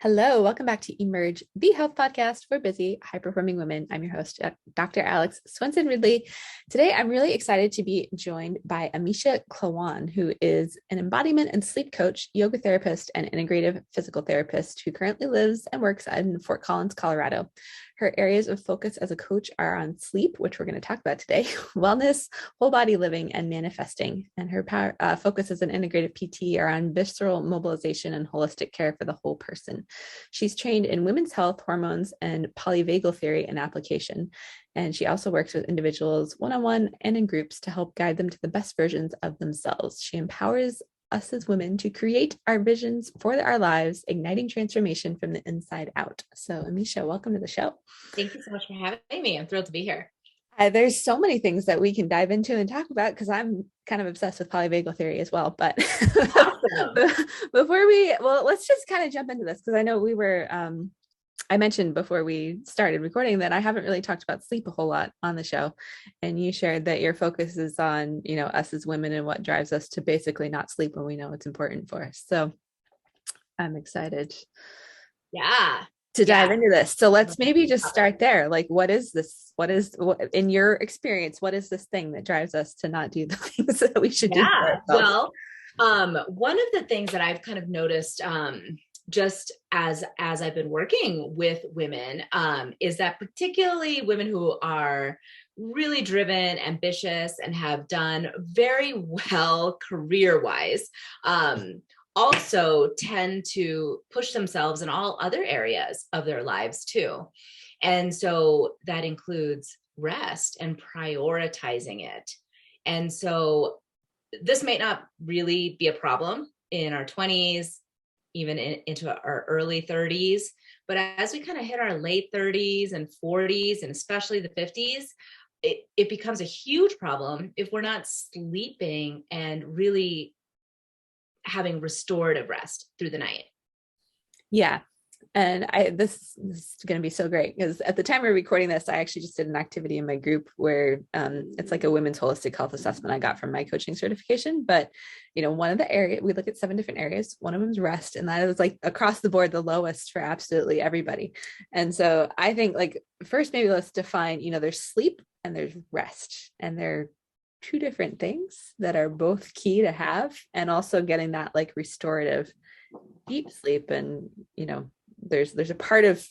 Hello, welcome back to Emerge, the health podcast for busy, high-performing women. I'm your host, Dr. Alex Swenson Ridley. Today, I'm really excited to be joined by Amisha Klawonn, who is an embodiment and sleep coach, yoga therapist, and integrative physical therapist who currently lives and works in Fort Collins, Colorado. Her areas of focus as a coach are on sleep, which we're going to talk about today, wellness, whole body living, and manifesting. And her focus as an integrative PT are on visceral mobilization and holistic care for the whole person. She's trained in women's health, hormones, and polyvagal theory and application. And she also works with individuals one-on-one and in groups to help guide them to the best versions of themselves. She empowers us as women to create our visions for our lives, igniting transformation from the inside out. So, Amisha, welcome to the show. Thank you so much for having me. I'm thrilled to be here. There's so many things that we can dive into and talk about because I'm kind of obsessed with polyvagal theory as well. But Awesome. let's just kind of jump into this because I know I mentioned before we started recording that I haven't really talked about sleep a whole lot on the show. And you shared that your focus is on, us as women and what drives us to basically not sleep when we know it's important for us. So I'm excited. Yeah. To dive into this. So let's maybe just start there. Like, what is this? What in your experience, what is this thing that drives us to not do the things that we should do? Well, one of the things that I've kind of noticed, just as I've been working with women, is that particularly women who are really driven, ambitious, and have done very well career-wise, also tend to push themselves in all other areas of their lives too. And so that includes rest and prioritizing it. And so this may not really be a problem in our 20s, even into our early 30s. But as we kind of hit our late 30s and 40s, and especially the 50s, it becomes a huge problem if we're not sleeping and really having restorative rest through the night. Yeah. And this is going to be so great because at the time we're recording this, I actually just did an activity in my group where it's like a women's holistic health assessment I got from my coaching certification. But, one of the areas, we look at 7 different areas. One of them is rest. And that is like across the board, the lowest for absolutely everybody. And so I think first, maybe let's define, there's sleep and there's rest, and they're 2 different things that are both key to have, and also getting that restorative deep sleep. And there's a part of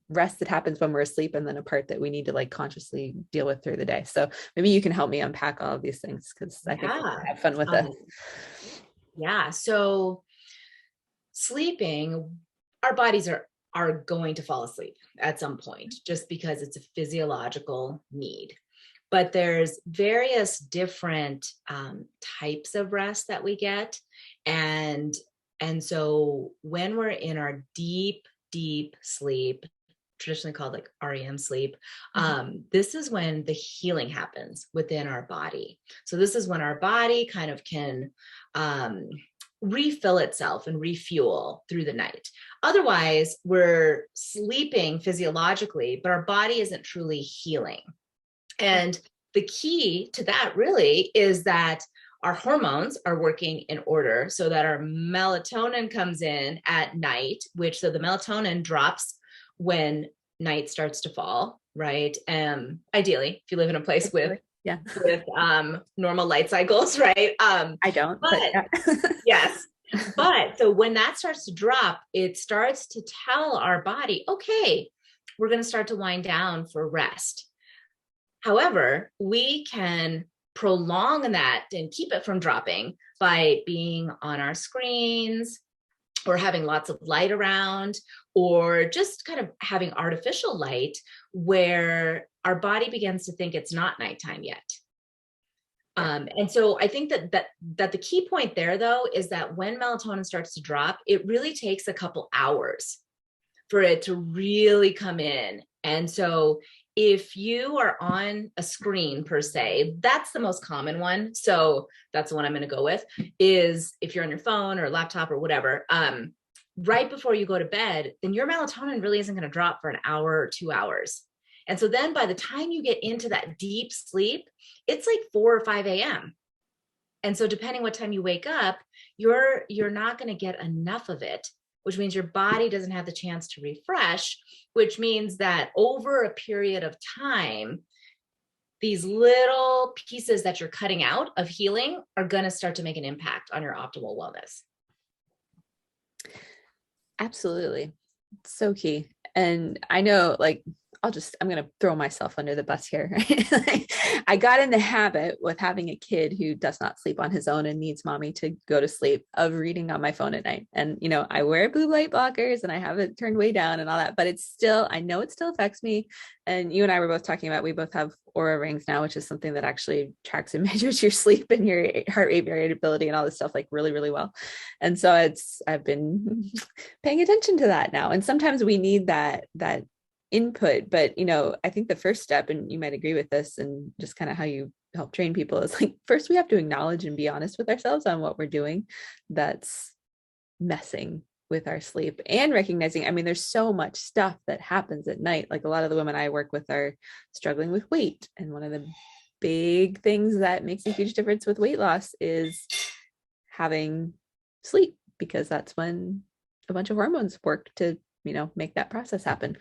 rest that happens when we're asleep, and then a part that we need to consciously deal with through the day. So maybe you can help me unpack all of these things because I think we'll have fun with it. Yeah. So sleeping, our bodies are going to fall asleep at some point just because it's a physiological need. But there's various different types of rest that we get. And so when we're in our deep, deep sleep, traditionally called REM sleep, this is when the healing happens within our body. So this is when our body kind of can refill itself and refuel through the night. Otherwise, we're sleeping physiologically, but our body isn't truly healing. And the key to that really is that our hormones are working in order so that our melatonin comes in at night, so the melatonin drops when night starts to fall, right? Ideally, if you live in a place with normal light cycles, right? I don't, but yes. But so when that starts to drop, it starts to tell our body, okay, we're going to start to wind down for rest. However, we can prolong that and keep it from dropping by being on our screens or having lots of light around, or just kind of having artificial light where our body begins to think it's not nighttime yet. And so I think that the key point there, though, is that when melatonin starts to drop, it really takes a couple hours for it to really come in. And so if you are on a screen per se, that's the most common one. So that's the one I'm going to go with, is if you're on your phone or laptop or whatever, right before you go to bed, then your melatonin really isn't going to drop for an hour or 2 hours. And so then by the time you get into that deep sleep, it's 4 or 5 a.m. And so depending what time you wake up, you're not going to get enough of it which means your body doesn't have the chance to refresh, which means that over a period of time, these little pieces that you're cutting out of healing are going to start to make an impact on your optimal wellness. Absolutely. So key. And I know, like, I'm going to throw myself under the bus here. Right? I got in the habit with having a kid who does not sleep on his own and needs mommy to go to sleep of reading on my phone at night. And, I wear blue light blockers and I have it turned way down and all that, but I know it still affects me. And you and I were both talking about, we both have Aura rings now, which is something that actually tracks and measures your sleep and your heart rate variability and all this stuff like really, really well. And so I've been paying attention to that now. And sometimes we need that input, but I think the first step, and you might agree with this and just kind of how you help train people, is like, first we have to acknowledge and be honest with ourselves on what we're doing that's messing with our sleep, and recognizing, there's so much stuff that happens at night. Like a lot of the women I work with are struggling with weight, and one of the big things that makes a huge difference with weight loss is having sleep, because that's when a bunch of hormones work to make that process happen.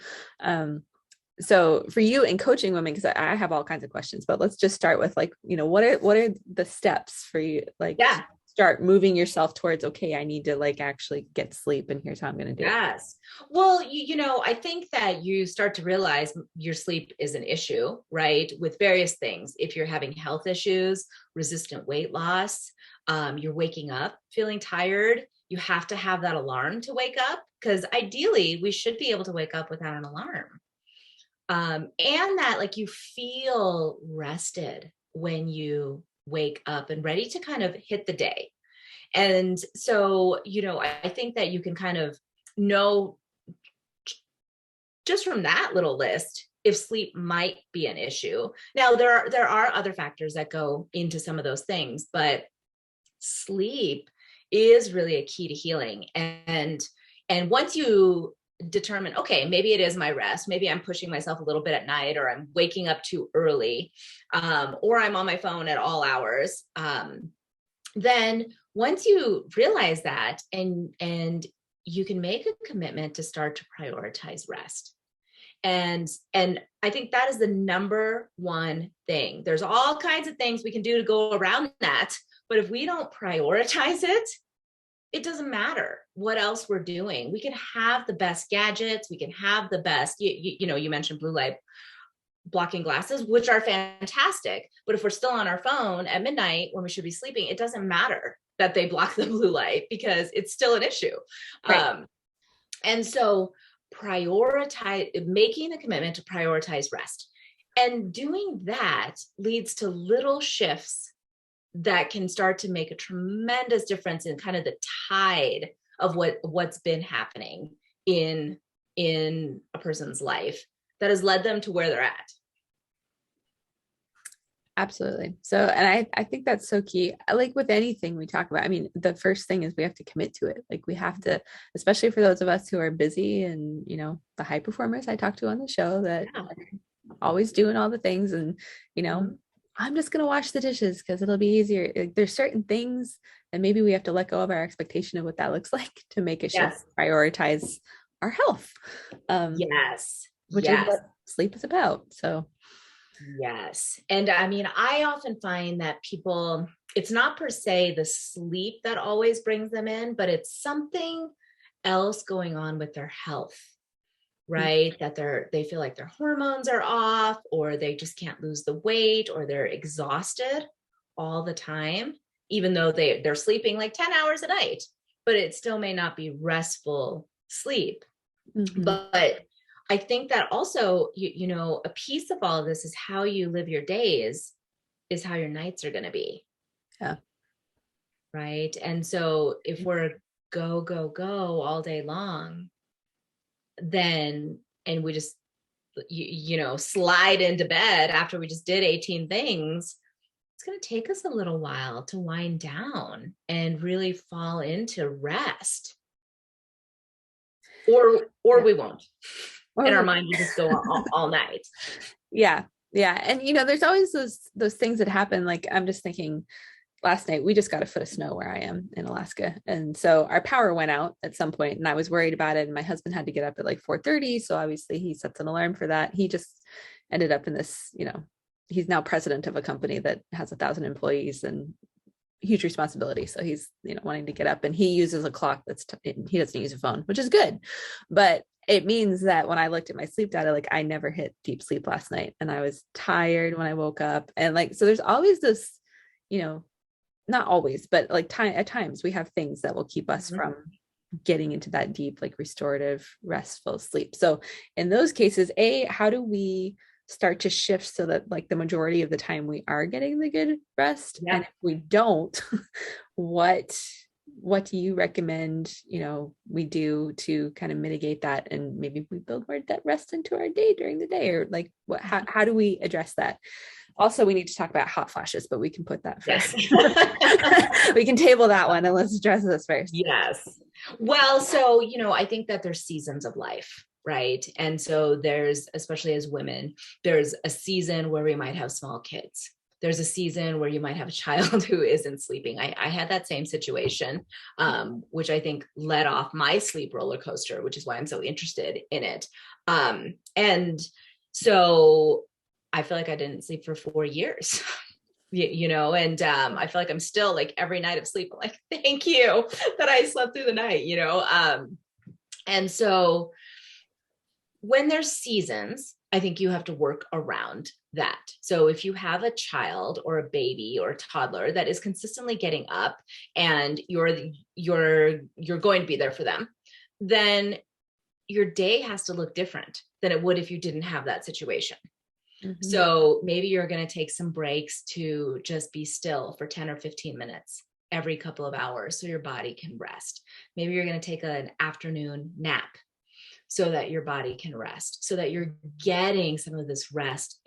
So for you in coaching women, because I have all kinds of questions, but let's just start with like, what are the steps for you? Like, start moving yourself towards, okay, I need to like actually get sleep, and here's how I'm going to do it. Yes. Well, I think that you start to realize your sleep is an issue, right? With various things. If you're having health issues, resistant weight loss, you're waking up feeling tired, you have to have that alarm to wake up, because ideally we should be able to wake up without an alarm. And that like you feel rested when you wake up and ready to kind of hit the day. And so, I think that you can kind of know just from that little list if sleep might be an issue. Now, there are other factors that go into some of those things, but sleep is really a key to healing. And once you determine, okay, maybe it is my rest, maybe I'm pushing myself a little bit at night, or I'm waking up too early, or I'm on my phone at all hours, then once you realize that, and you can make a commitment to start to prioritize rest. And I think that is the number one thing. There's all kinds of things we can do to go around that, but if we don't prioritize it, it doesn't matter what else we're doing. We can have the best gadgets. We can have the best, you mentioned blue light blocking glasses, which are fantastic. But if we're still on our phone at midnight when we should be sleeping, it doesn't matter that they block the blue light, because it's still an issue. Right. And so making a commitment to prioritize rest, and doing that leads to little shifts that can start to make a tremendous difference in kind of the tide of what's been happening in a person's life that has led them to where they're at. Absolutely. So, and I think that's so key. Like with anything we talk about, the first thing is we have to commit to it. Like we have to, especially for those of us who are busy and, the high performers I talk to on the show that are always doing all the things, and, I'm just going to wash the dishes because it'll be easier. Like, there's certain things, and maybe we have to let go of our expectation of what that looks like to make a shift, prioritize our health. Which is what sleep is about. So. Yes. And I often find that people, it's not per se the sleep that always brings them in, but it's something else going on with their health, right? That they feel like their hormones are off, or they just can't lose the weight, or they're exhausted all the time, even though they're sleeping like 10 hours a night, but it still may not be restful sleep. Mm-hmm. But I think that also, a piece of all of this is how you live your days is how your nights are going to be. Yeah. Right. And so if we're go, go, go all day long, then, and we just, slide into bed after we just did 18 things, it's going to take us a little while to wind down and really fall into rest. Or we won't. And our mind will just go all night. Yeah. Yeah. And, there's always those things that happen. Like, I'm just thinking, last night we just got a foot of snow where I am in Alaska. And so our power went out at some point and I was worried about it. And my husband had to get up at like 4:30. So obviously he sets an alarm for that. He just ended up in this, he's now president of a company that has 1,000 employees and huge responsibility. So he's, wanting to get up, and he uses a clock he doesn't use a phone, which is good. But it means that when I looked at my sleep data, like I never hit deep sleep last night and I was tired when I woke up. And like, so there's always this, not always, but like at times we have things that will keep us from getting into that deep, like restorative, restful sleep. So in those cases, how do we start to shift so that like the majority of the time we are getting the good rest? Yeah. And if we don't, what do you recommend, we do to kind of mitigate that? And maybe we build more that rest into our day during the day, or like how do we address that? Also, we need to talk about hot flashes, but we can put that first. Yes. We can table that one and let's address this first. Yes. Well, so, I think that there's seasons of life, right? And so there's, especially as women, there's a season where we might have small kids. There's a season where you might have a child who isn't sleeping. I had that same situation, which I think led off my sleep roller coaster, which is why I'm so interested in it. And so I feel like I didn't sleep for 4 years, and I feel like I'm still like every night of sleep, I'm like, thank you that I slept through the night, and so when there's seasons, I think you have to work around that. So if you have a child or a baby or a toddler that is consistently getting up and you're going to be there for them, then your day has to look different than it would if you didn't have that situation. Mm-hmm. So maybe you're going to take some breaks to just be still for 10 or 15 minutes every couple of hours so your body can rest. Maybe you're going to take an afternoon nap so that your body can rest, so that you're getting some of this rest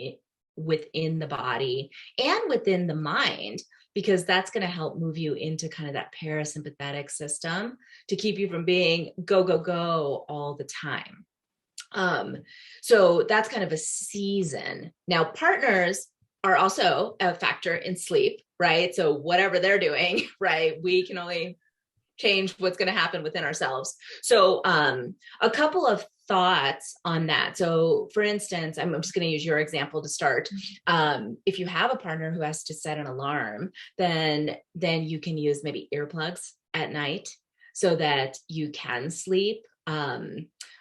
within the body and within the mind, because that's going to help move you into kind of that parasympathetic system to keep you from being go, go, go all the time. So that's kind of a season. Now, partners are also a factor in sleep, right? So whatever they're doing, right, we can only change what's going to happen within ourselves. So a couple of thoughts on that. So for instance, I'm just going to use your example to start. If you have a partner who has to set an alarm, then you can use maybe earplugs at night so that you can sleep.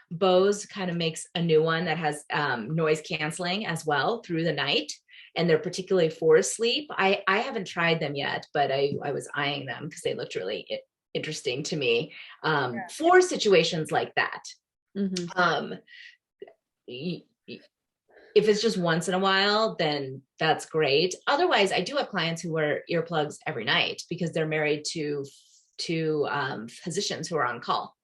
Bose kind of makes a new one that has noise canceling as well through the night. And they're particularly for sleep. I haven't tried them yet, but I was eyeing them because they looked really interesting to me for situations like that. Mm-hmm. If it's just once in a while, then that's great. Otherwise, I do have clients who wear earplugs every night because they're married to physicians who are on call.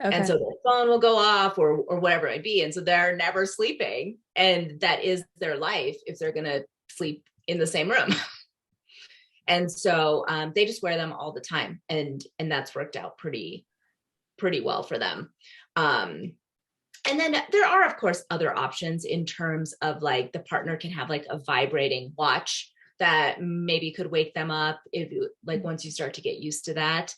Okay. And so their phone will go off or whatever it might be. And so they're never sleeping. And that is their life if they're going to sleep in the same room. And so they just wear them all the time. And that's worked out pretty well for them. And then there are, of course, other options in terms of like the partner can have like a vibrating watch that maybe could wake them up once you start to get used to that.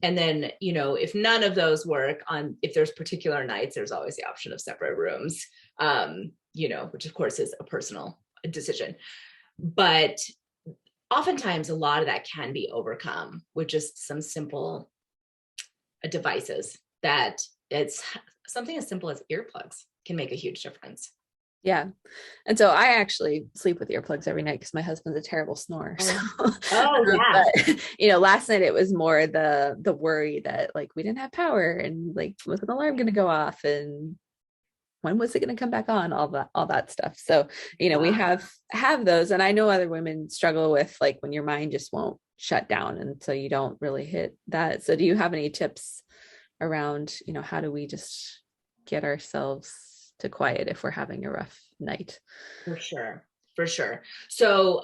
And then, if none of those work if there's particular nights, there's always the option of separate rooms, which of course is a personal decision. But oftentimes a lot of that can be overcome with just some simple devices that it's something as simple as earplugs can make a huge difference. Yeah. And so I actually sleep with earplugs every night because my husband's a terrible snorer. So, yeah. But, last night it was more the worry that like we didn't have power and like was an alarm going to go off and when was it going to come back on, all that stuff. So, we have those. And I know other women struggle with like when your mind just won't shut down. And so you don't really hit that. So do you have any tips around, how do we just get ourselves to quiet if we're having a rough night? For sure. So,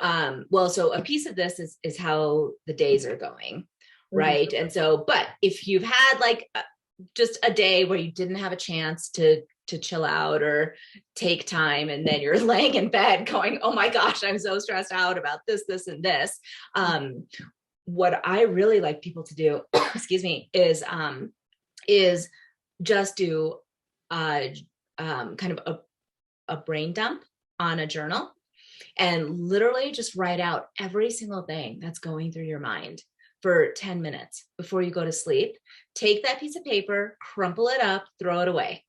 so a piece of this is how the days are going. Right. Mm-hmm. And so, but if you've had like just a day where you didn't have a chance to to chill out or take time, and then you're laying in bed going, oh my gosh, I'm so stressed out about this and this. What I really like people to do, excuse me, is just do kind of a brain dump on a journal, and literally just write out every single thing that's going through your mind for 10 minutes before you go to sleep. Take that piece of paper, crumple it up, throw it away.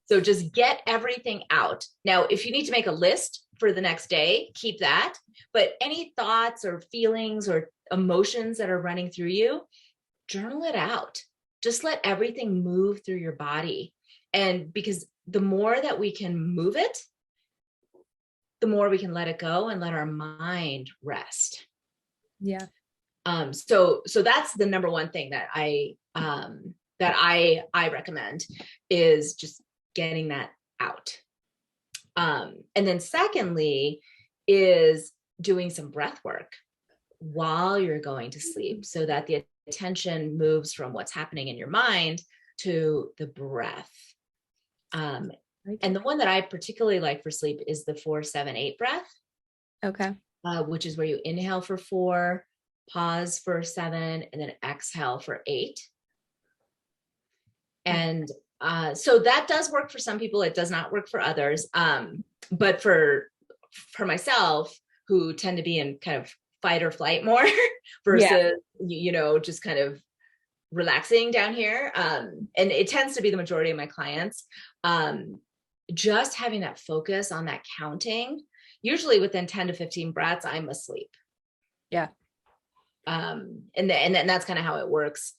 So just get everything out. Now, if you need to make a list for the next day, keep that. But any thoughts or feelings or emotions that are running through you, journal it out. Just let everything move through your body. And because the more that we can move it, the more we can let it go and let our mind rest. Yeah. So that's the number one thing that I recommend, is just getting that out. And then secondly is doing some breath work while you're going to sleep, so that the attention moves from what's happening in your mind to the breath. And the one that I particularly like for sleep is the 4-7-8 breath. Okay. Which is where you inhale for 4, pause for 7, and then exhale for 8. And so that does work for some people. It does not work for others. But for myself, who tend to be in kind of fight or flight more versus, just kind of relaxing down here. And it tends to be the majority of my clients. Just having that focus on that counting, usually within 10 to 15 breaths, I'm asleep. Yeah. And that's kind of how it works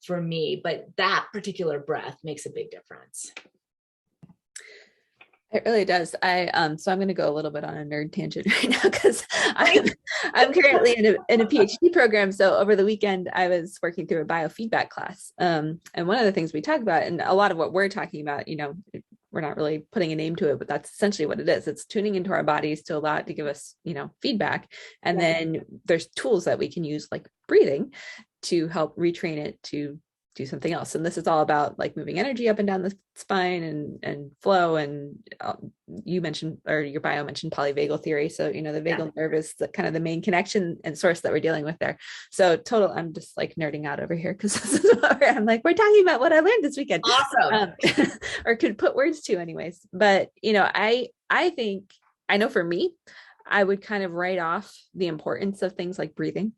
for me. But that particular breath makes a big difference. It really does. So I'm going to go a little bit on a nerd tangent right now, because I'm currently in a PhD program. So over the weekend, I was working through a biofeedback class. And one of the things we talk about, and a lot of what we're talking about, we're not really putting a name to it, but that's essentially what it is. It's tuning into our bodies to allow it to give us, feedback. And then there's tools that we can use, like breathing, to help retrain it to do something else. And this is all about like moving energy up and down the spine and flow. And you mentioned, or your bio mentioned, polyvagal theory. So, the vagal nerve is the kind of the main connection and source that we're dealing with there. So I'm just like nerding out over here, because this is what I'm like, we're talking about what I learned this weekend. Awesome. Or could put words to anyways. But, I think, I know for me, I would kind of write off the importance of things like breathing.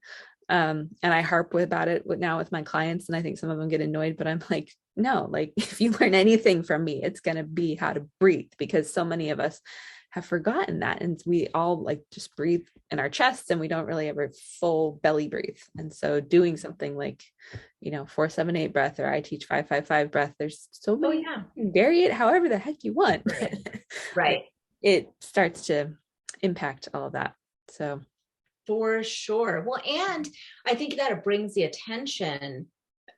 And I harp about it now with my clients, and I think some of them get annoyed, but I'm like, no, like if you learn anything from me, it's going to be how to breathe, because so many of us have forgotten that. And we all like just breathe in our chests, and we don't really ever full belly breathe. And so doing something like, 4-7-8 breath, or I teach 5-5-5 breath, there's so many, you can vary it however the heck you want. Right. It starts to impact all of that. So for sure. Well, and I think that it brings the attention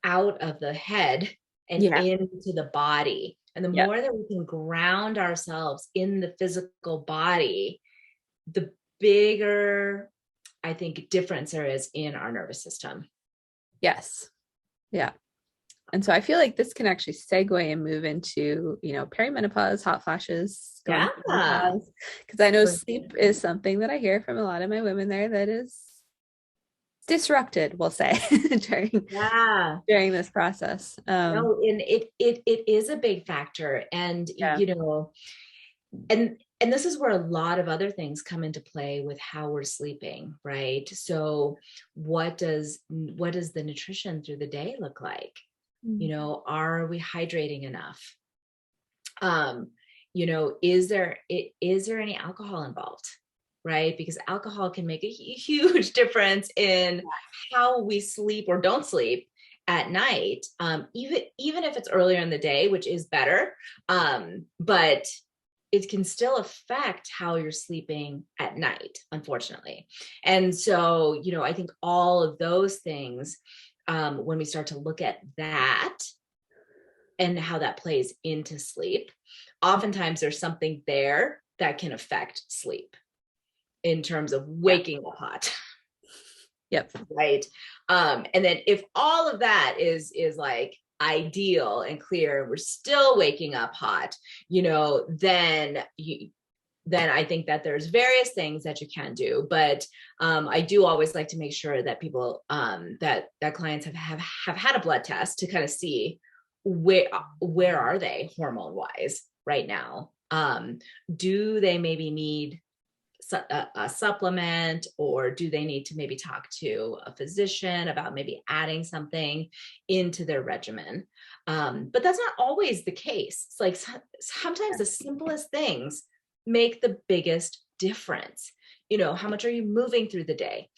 out of the head and into the body. And the more that we can ground ourselves in the physical body, the bigger, I think, difference there is in our nervous system. Yes. Yeah. And so I feel like this can actually segue and move into, perimenopause, hot flashes. Because I know sleep is something that I hear from a lot of my women there that is disrupted, we'll say, during this process. No, and it is a big factor. And, and this is where a lot of other things come into play with how we're sleeping, right? So what does the nutrition through the day look like? Are we hydrating enough? Is there any alcohol involved, right? Because alcohol can make a huge difference in how we sleep or don't sleep at night, even if it's earlier in the day, which is better, but it can still affect how you're sleeping at night, unfortunately. And so, I think all of those things, when we start to look at that and how that plays into sleep, oftentimes there's something there that can affect sleep in terms of waking up hot. Yep. Right. And then if all of that is like ideal and clear, we're still waking up hot, then I think that there's various things that you can do. But I do always like to make sure that people, that clients have had a blood test to kind of see where are they hormone wise right now. Do they maybe need a supplement, or do they need to maybe talk to a physician about maybe adding something into their regimen? But that's not always the case. It's like sometimes the simplest things make the biggest difference. How much are you moving through the day,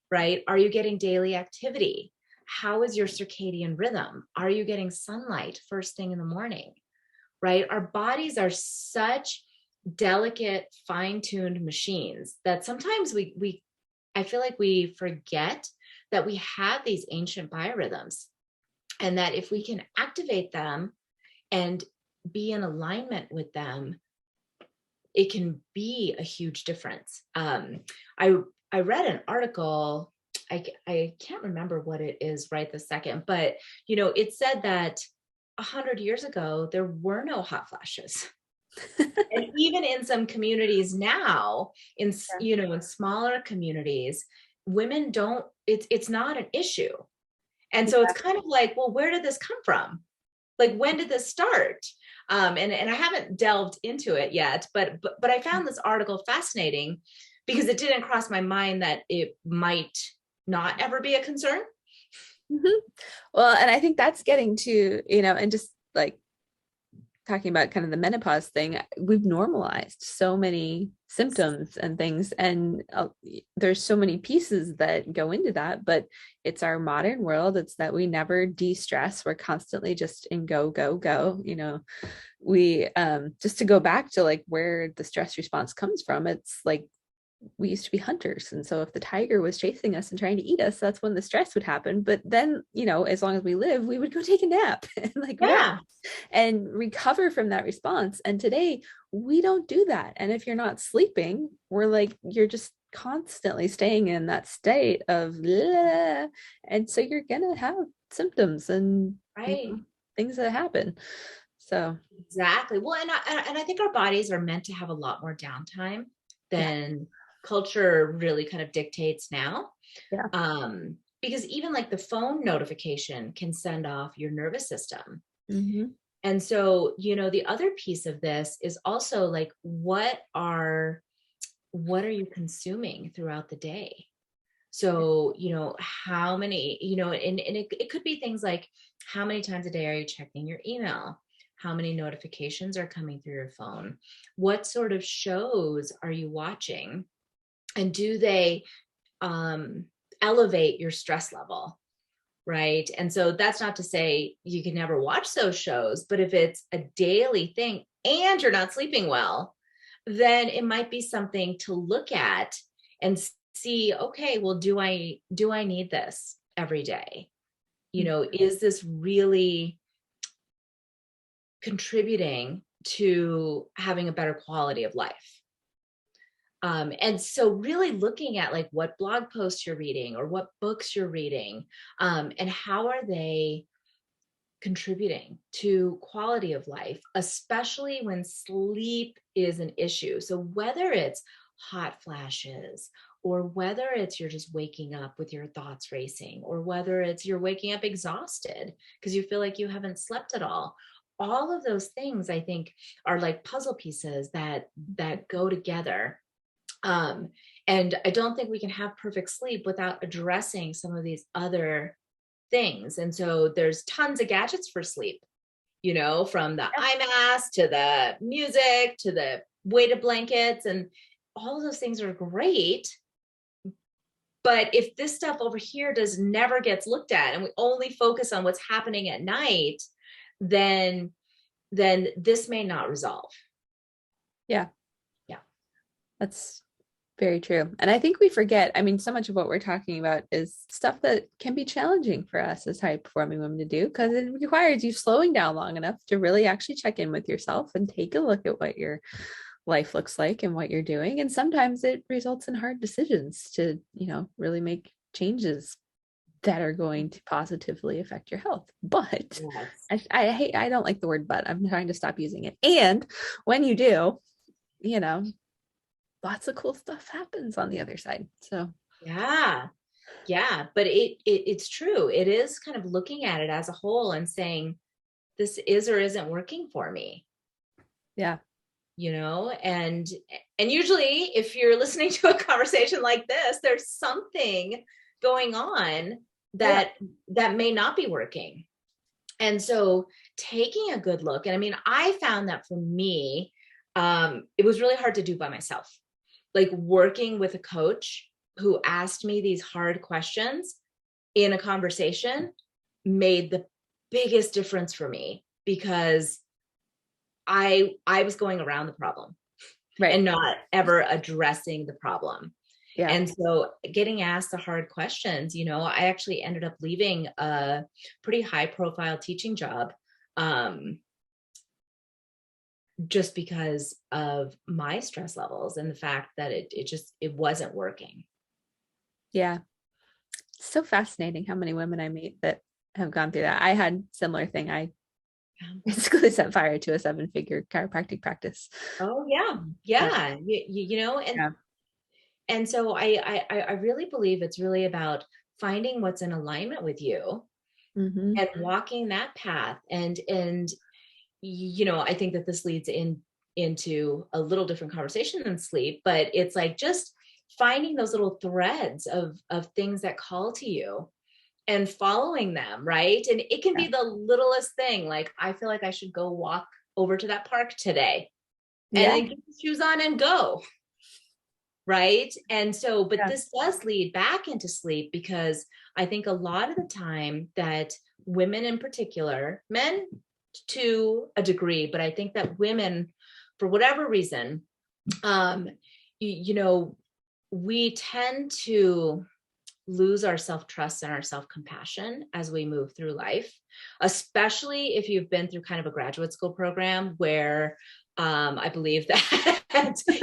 right? Are you getting daily activity? How is your circadian rhythm? Are you getting sunlight first thing in the morning, right? Our bodies are such delicate, fine-tuned machines that sometimes I feel like we forget that we have these ancient biorhythms, and that if we can activate them and be in alignment with them, it can be a huge difference. I read an article, I can't remember what it is right this second, but it said that 100 years ago there were no hot flashes. And even in some communities now, in smaller communities, women don't, it's not an issue. And so it's kind of like, well, where did this come from? Like, when did this start? And I haven't delved into it yet, but I found this article fascinating because it didn't cross my mind that it might not ever be a concern. Mm-hmm. Well, and I think that's getting to, and just like talking about kind of the menopause thing, we've normalized so many symptoms and things, and there's so many pieces that go into that, but it's our modern world. It's that we never de-stress. We're constantly just in go, go, go. We just to go back to like where the stress response comes from, it's like we used to be hunters. And so if the tiger was chasing us and trying to eat us, that's when the stress would happen. But then, as long as we live, we would go take a nap and rest and recover from that response. And today we don't do that. And if you're not sleeping, we're like, you're just constantly staying in that state of bleh. And so you're going to have symptoms and things that happen. So exactly. Well, and I think our bodies are meant to have a lot more downtime than culture really kind of dictates now. Because even like the phone notification can send off your nervous system. Mm-hmm. And so, the other piece of this is also like, what are you consuming throughout the day? So, how many, and it could be things like, how many times a day are you checking your email? How many notifications are coming through your phone? What sort of shows are you watching? And do they elevate your stress level, right? And so that's not to say you can never watch those shows, but if it's a daily thing and you're not sleeping well, then it might be something to look at and see, okay, well, do I need this every day? Is this really contributing to having a better quality of life? And so really looking at like what blog posts you're reading or what books you're reading, and how are they contributing to quality of life, especially when sleep is an issue. So whether it's hot flashes, or whether it's you're just waking up with your thoughts racing, or whether it's you're waking up exhausted because you feel like you haven't slept at all of those things, I think, are like puzzle pieces that go together. And I don't think we can have perfect sleep without addressing some of these other things. And so there's tons of gadgets for sleep, from the eye mask to the music to the weighted blankets, and all of those things are great. But if this stuff over here never gets looked at, and we only focus on what's happening at night, then this may not resolve. Yeah. That's very true. And I think we forget, so much of what we're talking about is stuff that can be challenging for us as high performing women to do, because it requires you slowing down long enough to really actually check in with yourself and take a look at what your life looks like and what you're doing. And sometimes it results in hard decisions to, really make changes. that are going to positively affect your health. But Yes. I don't like the word but. I'm trying to stop using it. And when you do, you know, lots of cool stuff happens on the other side. So Yeah. Yeah. But it's true. It is kind of looking at it as a whole and saying, this is or isn't working for me. yeah. And usually if you're listening to a conversation like this, there's something going on that may not be working. And so taking a good look, and I mean, I found that for me, it was really hard to do by myself. Like working with a coach who asked me these hard questions in a conversation made the biggest difference for me, because I was going around the problem and not ever addressing the problem. Yeah. And so getting asked the hard questions, I actually ended up leaving a pretty high profile teaching job, just because of my stress levels and the fact that it wasn't working. Yeah. So fascinating how many women I meet that have gone through that. I had similar thing. I basically set fire to a 7-figure chiropractic practice. Oh yeah. Yeah. And so I really believe it's really about finding what's in alignment with you, and walking that path. And I think that this leads into a little different conversation than sleep, but it's like just finding those little threads of things that call to you and following them, right? And it can be the littlest thing. Like, I feel like I should go walk over to that park today, and then get the shoes on and go. Right. And so, but this does lead back into sleep, because I think a lot of the time that women in particular, men to a degree, but I think that women, for whatever reason, we tend to lose our self-trust and our self-compassion as we move through life, especially if you've been through kind of a graduate school program where I believe that,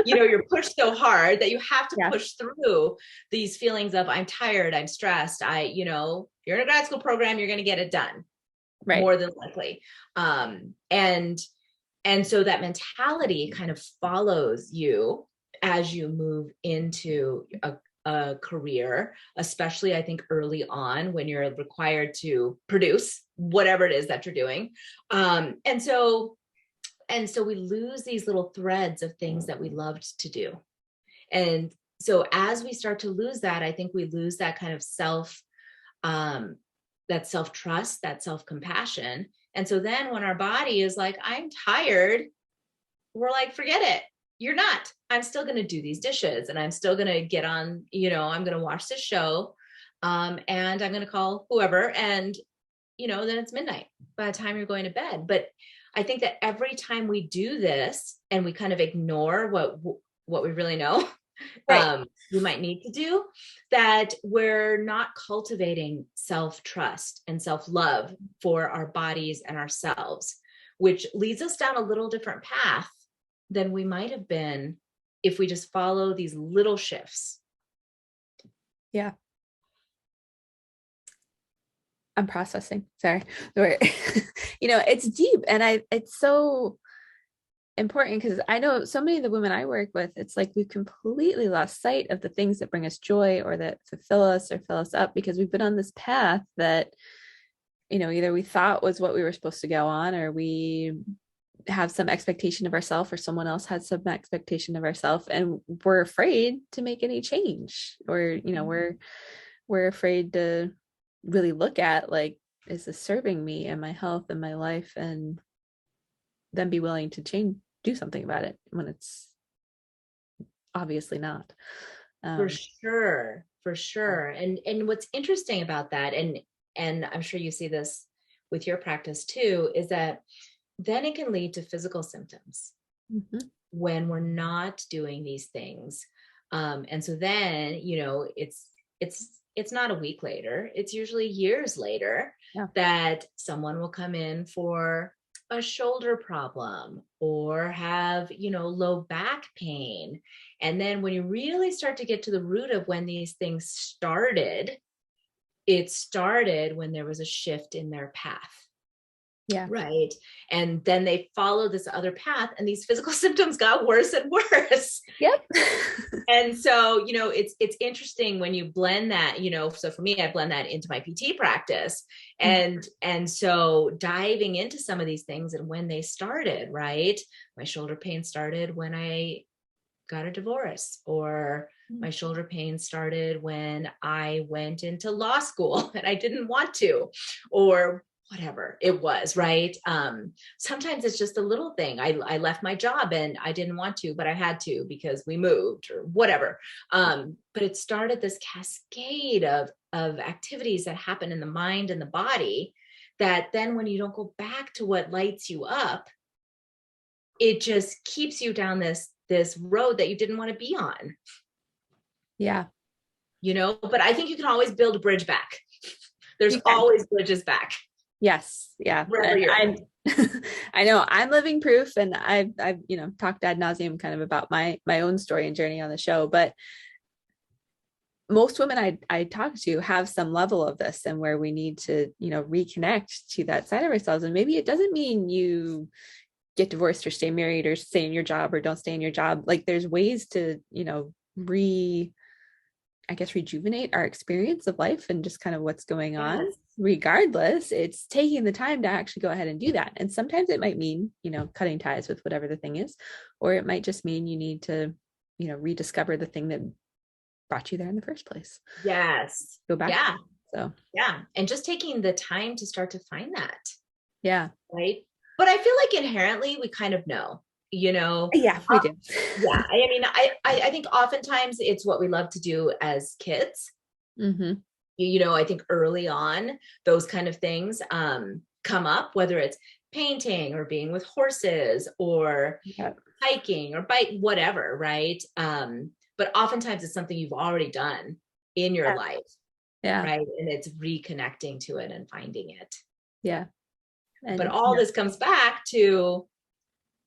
you're pushed so hard that you have to push through these feelings of, I'm tired, I'm stressed. You're in a grad school program, you're going to get it done, more than likely. And so that mentality kind of follows you as you move into a career, especially I think early on when you're required to produce whatever it is that you're doing. And so we lose these little threads of things that we loved to do. And so as we start to lose that, I think we lose that kind of that self-trust, that self-compassion. And so then when our body is like, I'm tired, we're like, forget it. You're not. I'm still going to do these dishes, and I'm still going to get on, I'm going to watch this show, and I'm going to call whoever, and, then it's midnight by the time you're going to bed. But I think that every time we do this and we kind of ignore what we really know, we might need to do, that we're not cultivating self-trust and self-love for our bodies and ourselves, which leads us down a little different path than we might have been if we just follow these little shifts. Yeah. I'm processing. Sorry. It's deep, and it's so important, because I know so many of the women I work with, it's like we've completely lost sight of the things that bring us joy or that fulfill us or fill us up, because we've been on this path that, either we thought was what we were supposed to go on, or we have some expectation of ourselves, or someone else had some expectation of ourselves, and we're afraid to make any change, or we're afraid to really look at, like, is this serving me and my health and my life, and then be willing to do something about it when it's obviously not. For sure. And what's interesting about that, and I'm sure you see this with your practice too, is that then it can lead to physical symptoms when we're not doing these things. And so then, it's not a week later, it's usually years later that someone will come in for a shoulder problem or have, low back pain. And then when you really start to get to the root of when these things started, it started when there was a shift in their path. Yeah. Right. And then they followed this other path, and these physical symptoms got worse and worse. Yep. And so, it's interesting when you blend that, so for me, I blend that into my PT practice. And so diving into some of these things and when they started, right? My shoulder pain started when I got a divorce, or my shoulder pain started when I went into law school and I didn't want to, or whatever it was, right? Sometimes it's just a little thing. I left my job and I didn't want to, but I had to because we moved or whatever. But it started this cascade of activities that happen in the mind and the body that then when you don't go back to what lights you up, it just keeps you down this road that you didn't want to be on. Yeah. But I think you can always build a bridge back. There's always bridges back. Yes. Yeah. I know I'm living proof, and I've talked ad nauseum kind of about my own story and journey on the show, but most women I talk to have some level of this, and where we need to, reconnect to that side of ourselves. And maybe it doesn't mean you get divorced or stay married or stay in your job or don't stay in your job. Like there's ways to, rejuvenate our experience of life and just kind of what's going on. Regardless, it's taking the time to actually go ahead and do that. And sometimes it might mean, cutting ties with whatever the thing is, or it might just mean you need to, rediscover the thing that brought you there in the first place. Yes. Go back. Yeah. So yeah. And just taking the time to start to find that. Yeah. Right. But I feel like inherently we kind of know, Yeah, we do. Yeah. I mean, I think oftentimes it's what we love to do as kids. Mm-hmm. I think early on, those kind of things come up, whether it's painting or being with horses or hiking or bike, whatever, right? But oftentimes it's something you've already done in your life. Yeah. Right. And it's reconnecting to it and finding it. Yeah. But all this comes back to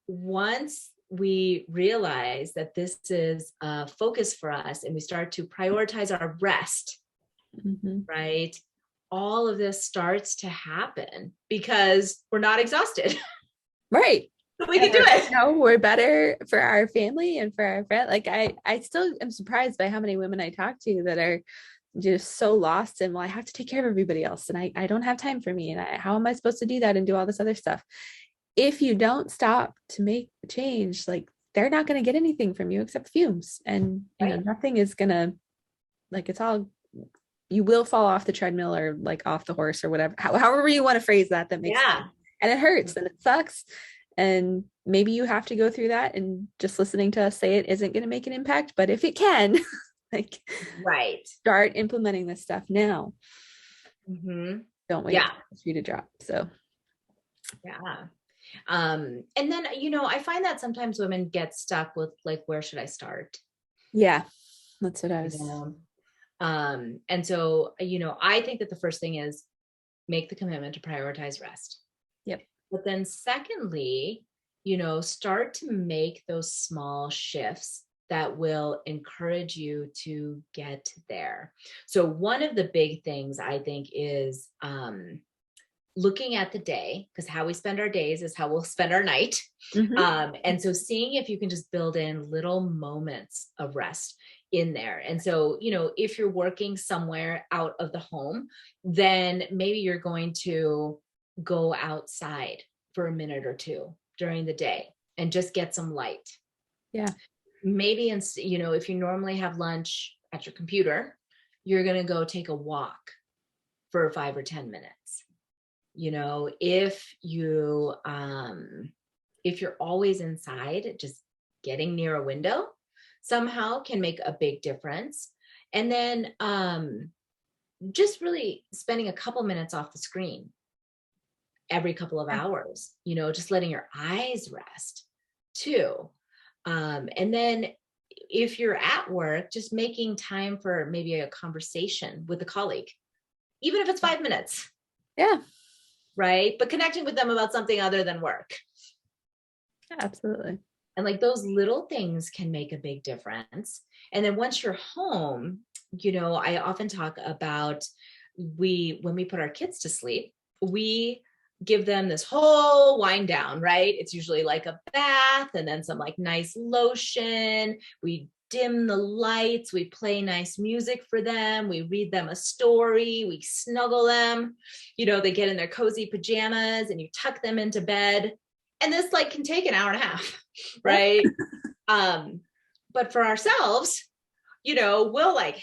once we realize that this is a focus for us and we start to prioritize our rest, right? All of this starts to happen because we're not exhausted. Right. We can do it. We're better for our family and for our friend. Like I still am surprised by how many women I talk to that are just so lost and, well, I have to take care of everybody else and I don't have time for me. And how am I supposed to do that and do all this other stuff? If you don't stop to make the change, like they're not going to get anything from you except fumes. And nothing is going to, like, it's all, you will fall off the treadmill or like off the horse or whatever, however you want to phrase that makes sense. And it hurts and it sucks. And maybe you have to go through that, and just listening to us say it isn't going to make an impact, but if it can, like, start implementing this stuff now. Don't wait for you to drop. So and then I find that sometimes women get stuck with like, where should I start? Yeah, that's what I was and so I think that the first thing is make the commitment to prioritize rest. Yep. But then secondly, start to make those small shifts that will encourage you to get there. So one of the big things I think is looking at the day, because how we spend our days is how we'll spend our night. And so seeing if you can just build in little moments of rest in there. And so, if you're working somewhere out of the home, then maybe you're going to go outside for a minute or two during the day and just get some light. Yeah. Maybe, if you normally have lunch at your computer, you're going to go take a walk for 5 or 10 minutes. If you're always inside, just getting near a window somehow can make a big difference. And then just really spending a couple minutes off the screen every couple of hours, just letting your eyes rest too. And then if you're at work, just making time for maybe a conversation with a colleague, even if it's 5 minutes. Yeah. Right. But connecting with them about something other than work. Absolutely. And like those little things can make a big difference. And then once you're home, I often talk about when we put our kids to sleep, we give them this whole wind down, right? It's usually like a bath and then some like nice lotion. We dim the lights, we play nice music for them, we read them a story, we snuggle them, they get in their cozy pajamas and you tuck them into bed. And this like can take an hour and a half, right? But for ourselves, we'll like,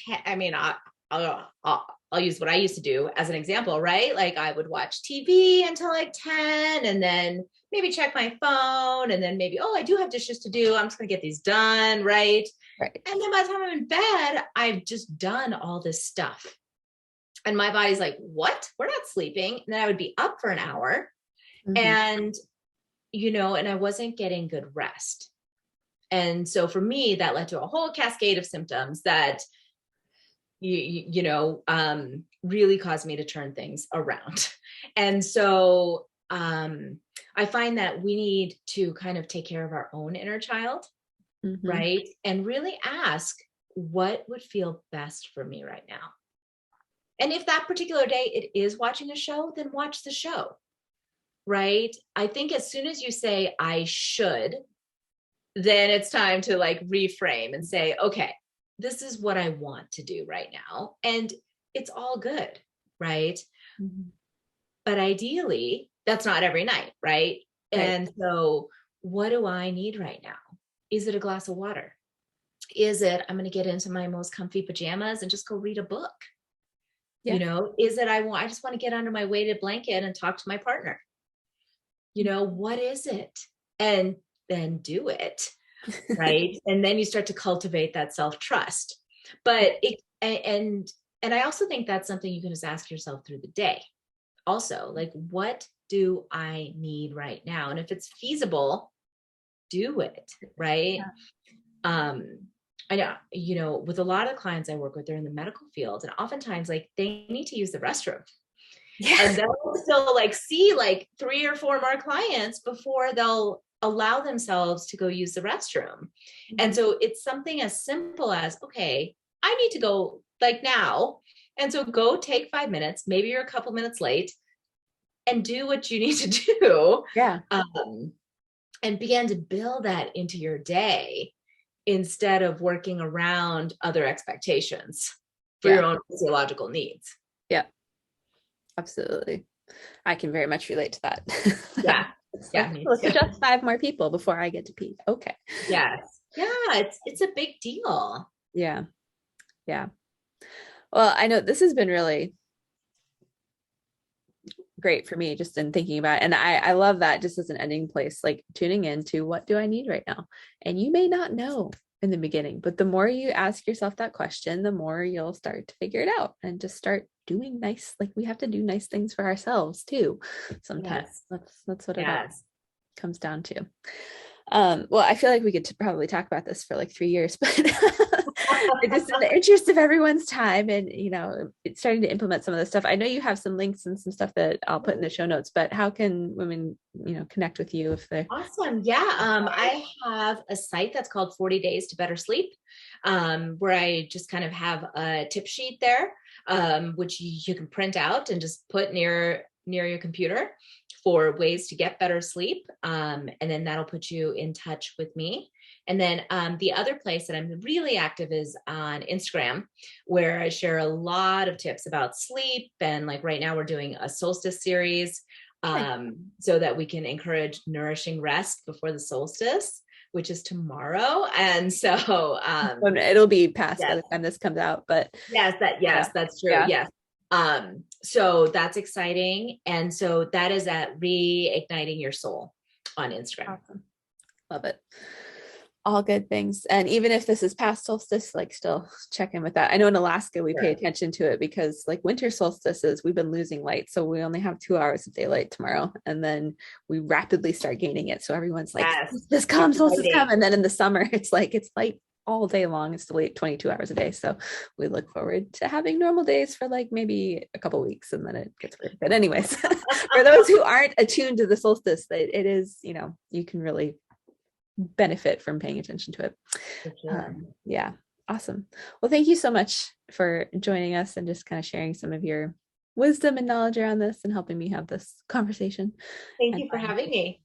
I'll use what I used to do as an example, right? Like I would watch TV until like 10 and then maybe check my phone and then maybe, I do have dishes to do. I'm just going to get these done, right? Right. And then by the time I'm in bed, I've just done all this stuff. And my body's like, what? We're not sleeping. And then I would be up for an hour and, and I wasn't getting good rest. And so for me, that led to a whole cascade of symptoms that, really caused me to turn things around. And so I find that we need to kind of take care of our own inner child, right? And really ask what would feel best for me right now. And if that particular day it is watching a show, then watch the show, right? I think as soon as you say, I should, then it's time to like reframe and say, okay, this is what I want to do right now. And it's all good, right? But ideally, that's not every night, right? And so what do I need right now? Is it a glass of water? Is it, I'm going to get into my most comfy pajamas and just go read a book? Is it, I just want to get under my weighted blanket and talk to my partner? What is it? And then do it. Right. And then you start to cultivate that self-trust. But and I also think that's something you can just ask yourself through the day. Also, like, what do I need right now? And if it's feasible, do it. Right. Yeah. I know, with a lot of clients I work with, they're in the medical field, and oftentimes like they need to use the restroom. Yeah. And they'll still like see like 3 or 4 more clients before they'll allow themselves to go use the restroom. And so it's something as simple as, okay, I need to go like now. And so go take 5 minutes, maybe you're a couple minutes late, and do what you need to do. Yeah. And begin to build that into your day instead of working around other expectations for your own physiological needs. Yeah, absolutely. I can very much relate to that. Yeah. Yeah. Let's just 5 more people before I get to pee. Okay. Yes. Yeah. It's a big deal. Yeah. Yeah. Well, I know this has been really great for me just in thinking about it. And I love that just as an ending place, like tuning into what do I need right now? And you may not know in the beginning, but the more you ask yourself that question, the more you'll start to figure it out and just start doing nice, like we have to do nice things for ourselves too. Sometimes that's what it all comes down to. Well, I feel like we could probably talk about this for like 3 years, but just in the interest of everyone's time and, it's starting to implement some of this stuff. I know you have some links and some stuff that I'll put in the show notes, but how can women, connect with you if they're awesome? Yeah. I have a site that's called 40 Days to Better Sleep, where I just kind of have a tip sheet there, which you can print out and just put near your computer for ways to get better sleep. And then that'll put you in touch with me. And then the other place that I'm really active is on Instagram, where I share a lot of tips about sleep. And like right now we're doing a solstice series so that we can encourage nourishing rest before the solstice, which is tomorrow. And so it'll be past by the time this comes out, but that's true. Yeah. Yes. So that's exciting. And so that is at Reigniting Your Soul on Instagram. Awesome. Love it. All good things. And even if this is past solstice, like still check in with that. I know in Alaska, we pay attention to it because like winter solstices, we've been losing light. So we only have 2 hours of daylight tomorrow. And then we rapidly start gaining it. So everyone's like, this comes, solstice come. And then in the summer, it's light all day long. It's late 22 hours a day. So we look forward to having normal days for like maybe a couple weeks and then it gets weird. But anyways, for those who aren't attuned to the solstice, it is, you can really benefit from paying attention to it. Yeah. Awesome. Well, thank you so much for joining us and just kind of sharing some of your wisdom and knowledge around this and helping me have this conversation. Thank And you for having me.